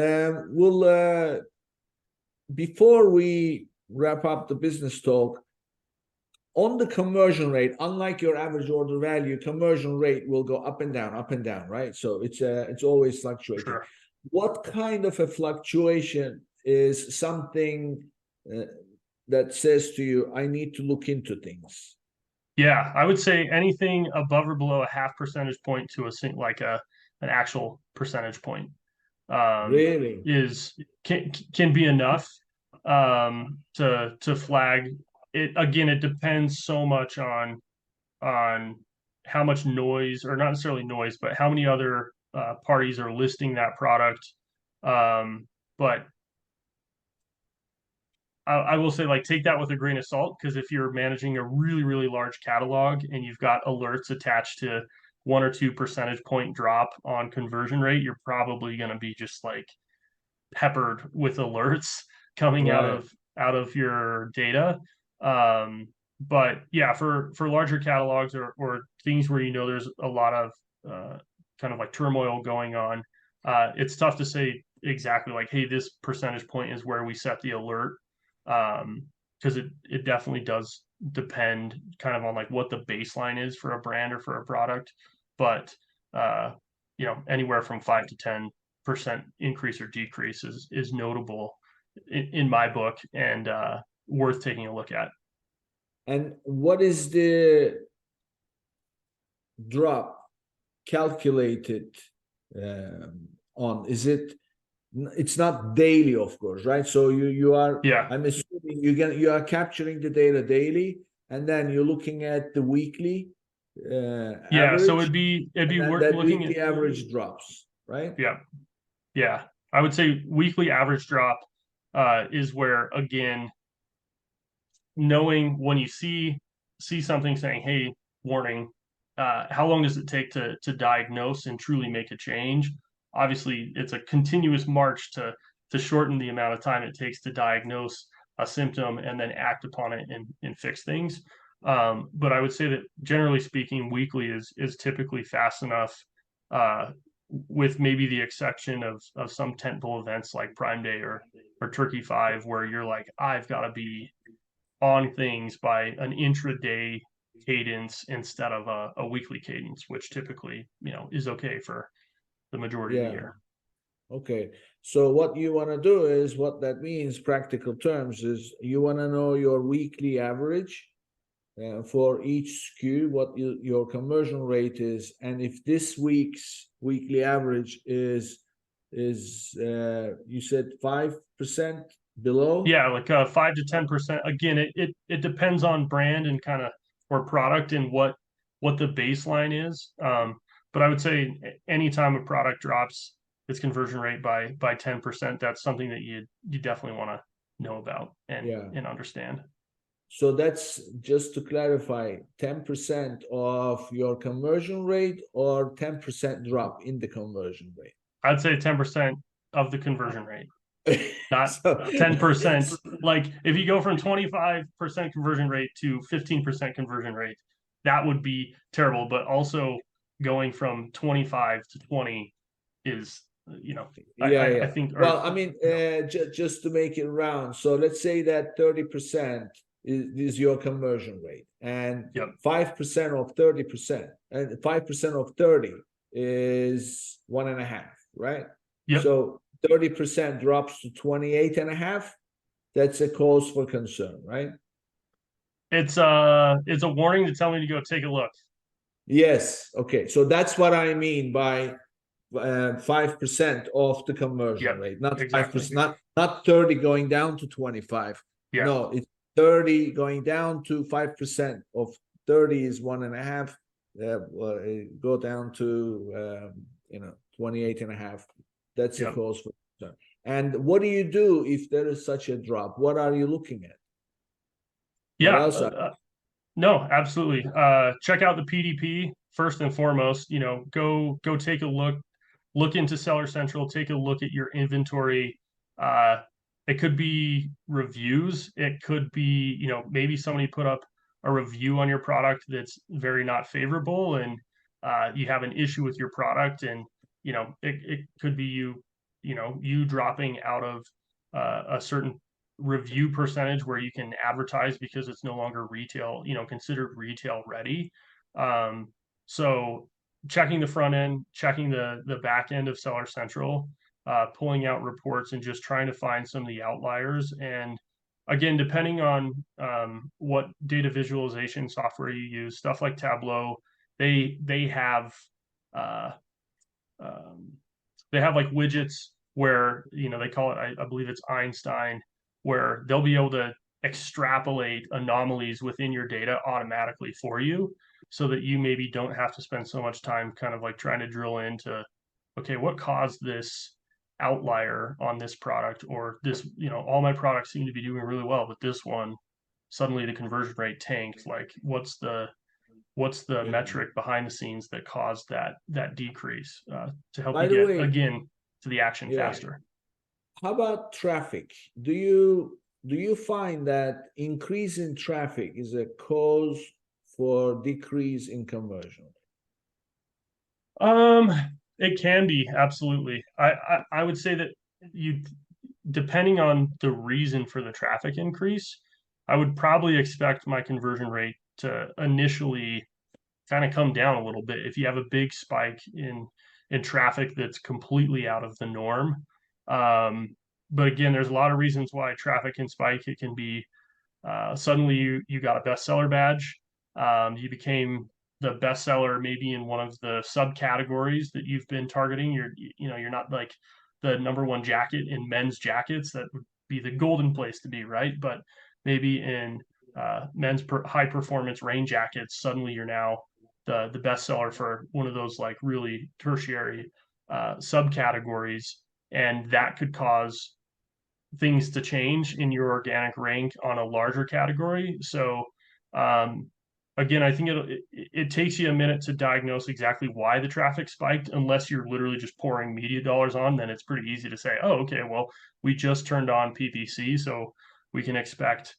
We'll before we wrap up the business talk, on the conversion rate, unlike your average order value, conversion rate will go up and down, right? So it's always fluctuating. Sure. What kind of a fluctuation is something that says to you, I need to look into things? Yeah, I would say anything above or below a half percentage point to an actual percentage point Really? is can be enough to flag it. Again, it depends so much on how much noise, or not necessarily noise, but how many other parties are listing that product. But I will say, like, take that with a grain of salt, because if you're managing a really, really large catalog and you've got alerts attached to 1 or 2 percentage point drop on conversion rate, you're probably going to be just like peppered with alerts coming Right. out of your data. But yeah, for larger catalogs, or things where there's a lot of kind of like turmoil going on, it's tough to say exactly like, hey, this percentage point is where we set the alert, because it definitely does depend kind of on like what the baseline is for a brand or for a product. But anywhere from 5 to 10% increase or decrease is notable in my book, and worth taking a look at. And what is the drop calculated on? Is it? It's not daily, of course, right? So you are. Yeah. I'm assuming you are capturing the data daily, and then you're looking at the weekly Yeah, so average, it'd be and then worth that looking at. weekly average drops, right? Yeah, I would say weekly average drop is where, again, knowing when you see something saying, hey, warning, how long does it take to diagnose and truly make a change? Obviously, it's a continuous march to shorten the amount of time it takes to diagnose a symptom and then act upon it and fix things. But I would say that, generally speaking, weekly is typically fast enough, with maybe the exception of some tentpole events like Prime Day or Turkey 5, where you're like, I've got to be on things by an intraday cadence instead of a weekly cadence, which typically, is okay for the majority of the Yeah. year. Okay. So what you want to do is, what that means, practical terms, is you want to know your weekly average for each SKU, what your conversion rate is, and if this week's weekly average is you said 5% below. Yeah, like 5 to 10%. Again, it depends on brand and kind of, or product, and what the baseline is. But I would say anytime a product drops its conversion rate by 10%, that's something that you definitely want to know about and understand. So that's, just to clarify, 10% of your conversion rate, or 10% drop in the conversion rate? I'd say 10% of the conversion rate, not So 10%. Like, if you go from 25% conversion rate to 15% conversion rate, that would be terrible. But also going from 25 to 20 is, I think. Well, I mean, just to make it round, so let's say that 30% is your conversion rate, and Yep. 5% of 30%, and 5% of 30 is 1.5, right? Yep. So 30% drops to 28.5. That's a cause for concern, right? It's a warning to tell me to go take a look. Yes. Okay. So that's what I mean by 5% of the conversion rate, not exactly. 5%, not 30 going down to 25. Yeah. No, it's 30 going down to 5% of 30 is 1.5. Go down to 28.5. That's a cause for concern. And what do you do if there is such a drop? What are you looking at? No, absolutely. Check out the PDP first and foremost. Go take a look into Seller Central, take a look at your inventory. It could be reviews. It could be, maybe somebody put up a review on your product that's very not favorable, and you have an issue with your product, and it could be you you dropping out of a certain review percentage where you can advertise because it's no longer retail, considered retail ready. So checking the front end, checking the back end of Seller Central, pulling out reports and just trying to find some of the outliers. And again, depending on what data visualization software you use, stuff like Tableau, they have uh, um, they have like widgets where they call it, I believe it's Einstein, where they'll be able to extrapolate anomalies within your data automatically for you, so that you maybe don't have to spend so much time kind of like trying to drill into, okay, what caused this outlier on this product, or this, all my products seem to be doing really well, but this one suddenly the conversion rate tanked. Like, what's the Yeah. metric behind the scenes that caused that decrease, to help By you the get way, again to the action yeah. faster. How about traffic? Do you find that increase in traffic is a cause for decrease in conversion? Um, it can be, absolutely. I would say that you, depending on the reason for the traffic increase, I would probably expect my conversion rate to initially kind of come down a little bit if you have a big spike in traffic that's completely out of the norm. Um, but again, there's a lot of reasons why traffic can spike. It can be, suddenly you got a bestseller badge. You became the bestseller maybe in one of the subcategories that you've been targeting. You're not like the number one jacket in men's jackets. That would be the golden place to be, right? But maybe in men's high performance rain jackets, suddenly you're now the bestseller for one of those like really tertiary subcategories, and that could cause things to change in your organic rank on a larger category. So um, again, I think it takes you a minute to diagnose exactly why the traffic spiked, unless you're literally just pouring media dollars on. Then it's pretty easy to say, oh, okay, well, we just turned on PPC, so we can expect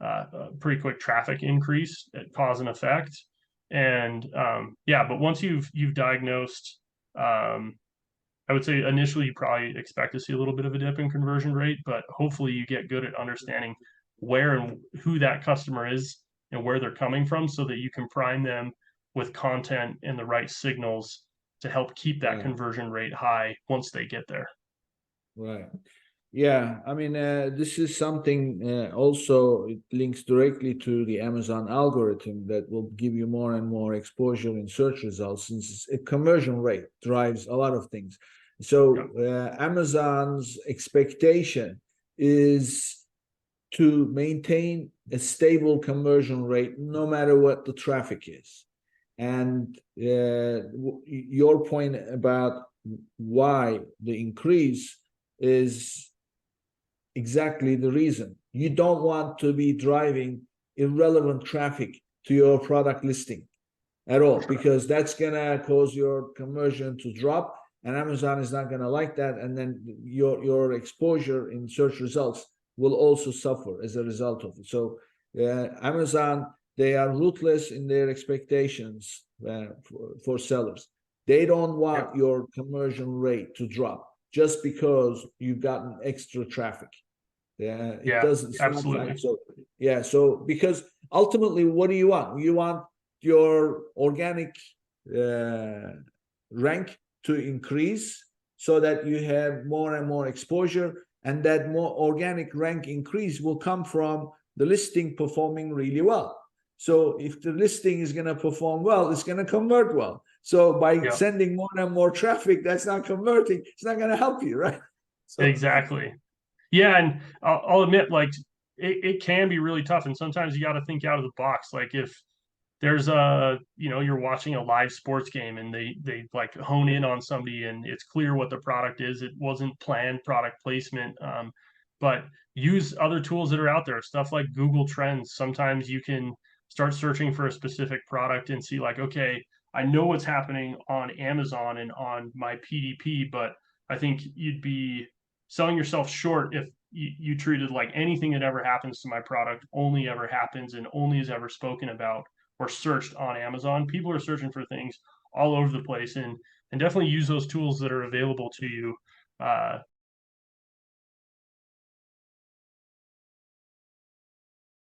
a pretty quick traffic increase at cause and effect. And yeah, but once you've diagnosed, I would say initially you probably expect to see a little bit of a dip in conversion rate, but hopefully you get good at understanding where and who that customer is and where they're coming from, so that you can prime them with content and the right signals to help keep that Right, conversion rate high once they get there. right. Yeah, I mean, this is something also, it links directly to the Amazon algorithm that will give you more and more exposure in search results, since a conversion rate drives a lot of things. Yeah. So Amazon's expectation is to maintain a stable conversion rate no matter what the traffic is. And your point about why the increase is exactly the reason. You don't want to be driving irrelevant traffic to your product listing at all, because that's gonna cause your conversion to drop, and Amazon is not gonna like that, and then your exposure in search results will also suffer as a result of it. So Amazon, they are ruthless in their expectations for sellers. They don't want Yep. your conversion rate to drop just because you've gotten extra traffic. Yeah, it Yeah, doesn't. It's not like absolutely. so. Yeah, so because ultimately, what do you want? You want your organic uh, rank to increase so that you have more and more exposure, and that more organic rank increase will come from the listing performing really well. So if the listing is going to perform well, it's going to convert well. So by Yeah, sending more and more traffic that's not converting, it's not going to help you, right? So exactly. Yeah, and I'll admit, like, it can be really tough, and sometimes you got to think out of the box. Like, if there's you're watching a live sports game and they like hone in on somebody and it's clear what the product is, it wasn't planned product placement, but use other tools that are out there, stuff like Google Trends. Sometimes you can start searching for a specific product and see, like, okay, I know what's happening on Amazon and on my PDP, but I think you'd be selling yourself short if you treated like anything that ever happens to my product only ever happens and only is ever spoken about or searched on Amazon. People are searching for things all over the place, and definitely use those tools that are available to you